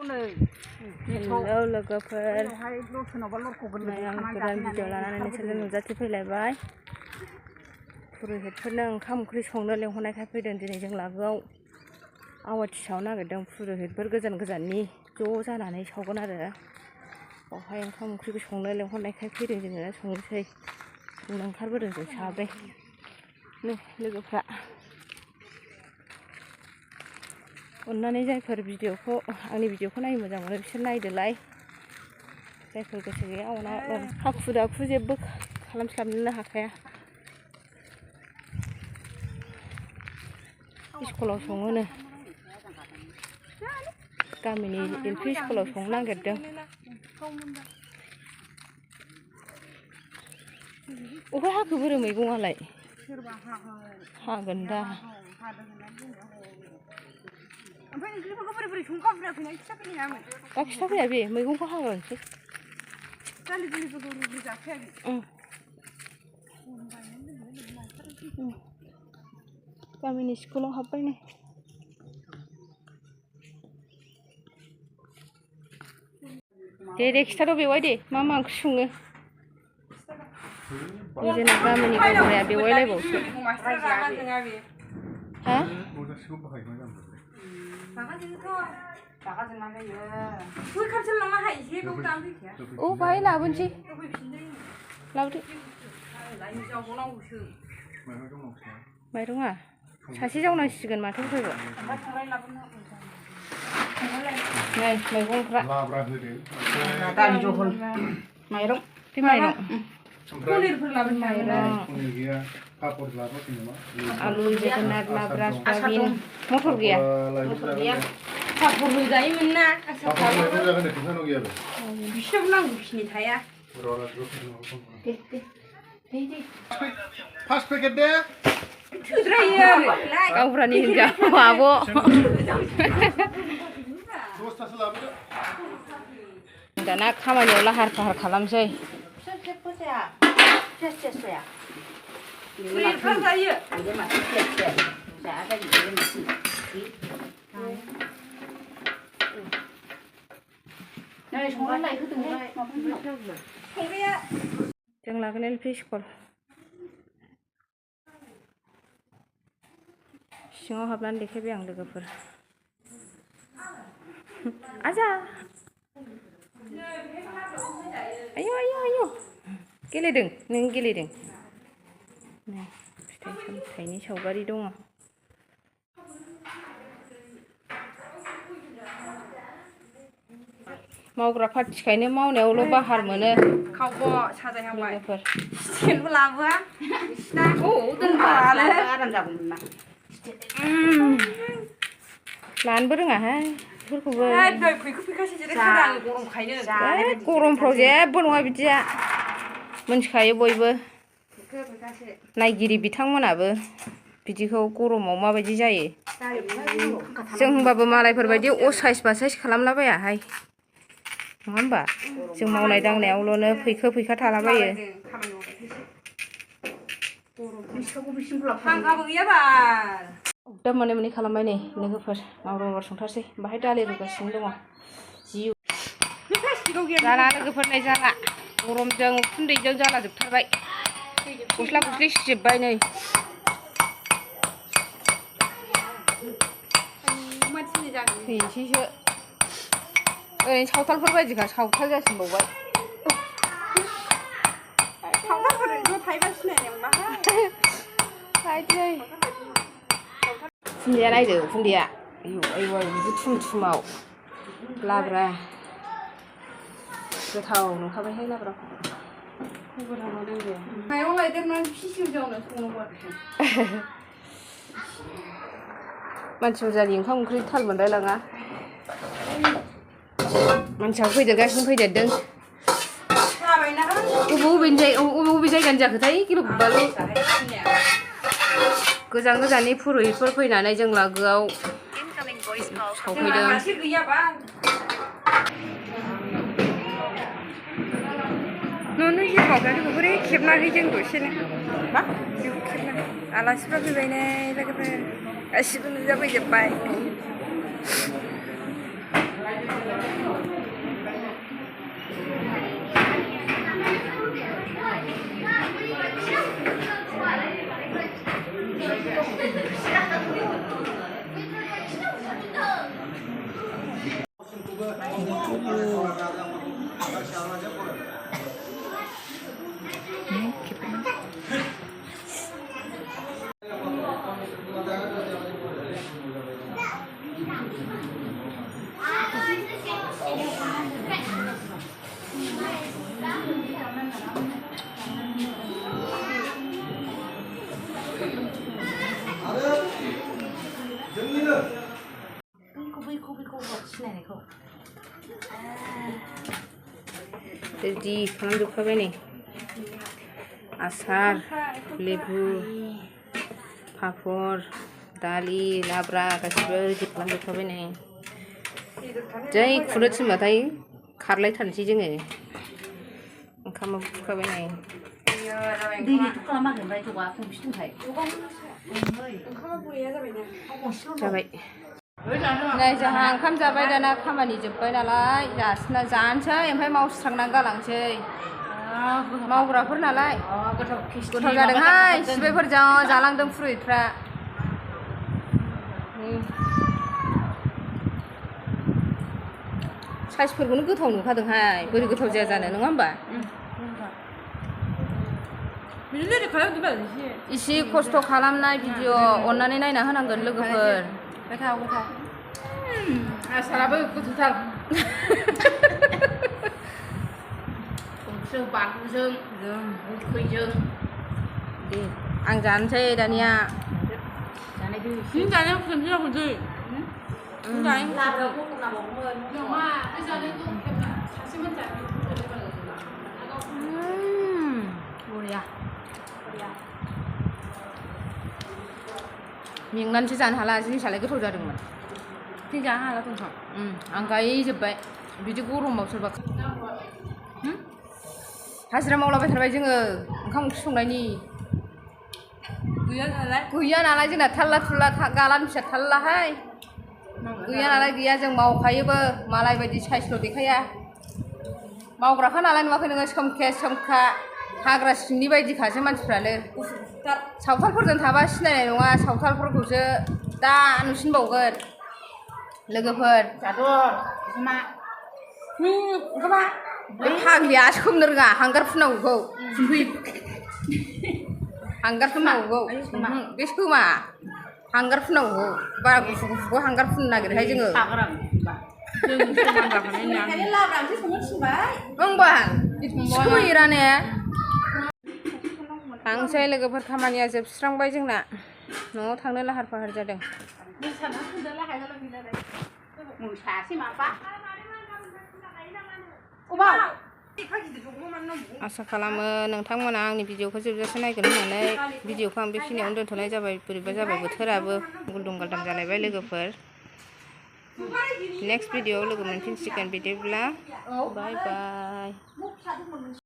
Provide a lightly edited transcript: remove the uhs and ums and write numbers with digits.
Hello लोगोफोर आं गोदान भिडिअ लानानै नोंसोरजों नुजाथि फैलायबाय। पुर'हितफोरनो ओंखाम ओंख्रि संनो लेंहरनायखाय फैदों दिनै जों लागोआव आवाथि सावनो नागिरदों। पुर'हितफोर गोजान गोजाननि ज' जानानै सावगोन आरो बावहाय ओंखाम ओंख्रिखौ संनो लेंहरनायखाय फैदों जोङो। संनोसै संनो ओंखारबोदों जों साब्रै लोगोफ्रा। अन्नानै जायफोर आंनि भिडिअखौ नायनो मोजां मोनो बिसोर नायदोलाय, जायफोर गोसो गैया हाखु दाखु जेबो खालामस्लाबनोनो हाखाया। स्कुलाव सङोनो, गामिनि LP स्कुलाव संनो नागिरदों। अबे हाखो बोरो मैगङालाय? हागोन दा। दा खिथाफैया बे मैगंखौ हाग्रोनोसै। गामिनि स्कुलाव हाबबाय नै। दे खिथाद' बेवाय दे मा ओंख्रि सङो। जोंना गामिनि गावबुराया बेवायलायबावसो। हा? औ बाहाय लाबोनोसै। लाबोदो। माइरङा सासे जावनांसिगोन माथो उफायबाव। नै मैगंफ्रा दालि जहल माइरं बे माइरं आलु जोगोनार लाब्रा सयाबिन मटर गैया। पापर होजायोमोन ना बिसिनाव नांगौखिनि थाया। पास पेकेट दे गावबुरानि हिनजाव आब'। दाना खामानियाव लाहार फाहार खालामसै। जों लागोन LP स्कुल। सिङाव हाबनानै देखायबाय आं लोगोफोर। आजा आयौ गेलेदों नों गेलेदों। फिथाइ सामथाइनि सावगारि दङ। मावग्रा पार्टिखायनो मावनायावल' बाहार मोनो। लोगोफोर स्टिलबो लाबोआ आराम जागौमोन ना। लानोबो रोङाहाय बेफोरखौबो। गरमफ्राव जेबो नङा बिदिया मोनथिखायो बयबो। नायगिरि बिथांमोनाबो बिदिखौ गरमाव माबायदि जायो। जों होनबाबो मालायफोरबायदि असाइस बासाइस खालामलाबायाहाय, नङा होमबा? जों मावनाय दांनायावल'नो फैखो थालाबायो। दा मोनै खालामबाय नै लोगोफोर। माब्र संथारसै। बाहाय दालि रुगासिनो दङ। जाला लोगोफोर नै जाला। गरमजों उखुन्दैजों जाला जोबथारबाय। गस्ला गुस्लि सिजोब्बाय नै। थैनोसैसो। ओरैनो सावथालफोर बायदिखा सावथाल जासिनबावबाय। उखुन्दैया नायदो उखुन्दैया। आयौ बिदि थुमथुमाव लाब्रा गोथाव नुखाबायहाय लाब्राखौ। माइरं लायदेरनानै फिसिव जावनो संनांगौ आरोखि। मानसि बुरजानि ओंखाम ओंख्रि थाल मोनलायलाङा। मानसियाबो फैदेरगासिनो फैदेरदों। बबे जायगानि जाखोथाय गिलु बालु। गोजान गोजाननि पुर'हितफोर फैनानै जों लागोआव सावफैदों। न'नो हिरबावगारिखौ बोरै खेबनानै जों दसेनो मा खेबनानै आलासिफ्रा फैबाय नै लोगोफोर गासिबो नुजाफैजोब्बाय। रेडि खालामजोबखाबाय नै आसार लेबु पापर दालि लाब्रा गासिबो रेडि खालामजोबखाबाय नै जै खुनो थिनबाथाय खारलायथारनोसै जोङो ओंखामाबो खुखाबाय नै जाबाय नै जोंहा ओंखाम जाबाय दाना खामानि जोब्बाय नालाय जानोसै ओमफ्राय मावस्रांनानै गालांसै मावग्राफोर नालाय गोथाव जादोंहाय सिबायफोरजों जालांदों पुरहितफ्रा साइजफोरखौनो गोथाव नुखादोंहाय बोरै गोथाव जाया जानो नङा होमबा इसे खस्थ' खालामनाय भिडिअ अननानै नायना होनांगोन लोगोफोर गोथाव गोथाव आसाराबो गोथावथार संख्रि बानलुजों गोखैजों दे आं जानोसै दानिया जानायाव खनसे खनसे मेंनानैसो जानो हाला जिनिसालाय गोथाव जादोंमोन जानो हाला दंफां आं गायजोब्बाय बिदि गरमाव सोरबा हाजिरा मावलाबायथारबाय जोङो ओंखाम ओंख्रि संनायनि गैया नालाय जोंना थाल्ला थुल्ला गालानि फिसा थाल्लाहाय गैया नालाय गैया जों मावखायोबो मालाय बायदि साइसल' देखाया मावग्राखा नालाय नुवाखै नोङो सोमखे सोमखा हाग्रा सिंनि बायदिखासो मानसिफ्रानो सावथालफोरजों थाबा सिनायनाय नङा सावथालफोरखौसो दा नुसिनबावगोन लोगोफोर बे फाग्लिया सोमनो रोङा हांगार फुननांगौखौ हांगार फुननांगौखौ बे सोमा हांगार फुननांगौ बारा गुफुर गुफुरखौ हांगार फुननो नागिरहाय जोङो होनबा सोमैराने थांसै लोगोफोर खामानिया जोबस्रांबाय जोंना न'आव थांनो लाहार फाहार जादों आसा खालामो नोंथांमोना आंनि भिडिअखौ जोबजासे नायगोन होननानै भिडिअखौ आं बेखिनियावनो दोनथ'नाय जाबाय बोरैबा जाबाय बोथोराबो गुलदुं गालदां जालायबाय लोगोफोर नेक्स्ट भिडिअआव लोगो मोनफिनसिगोन बिदिब्ला बाय बाय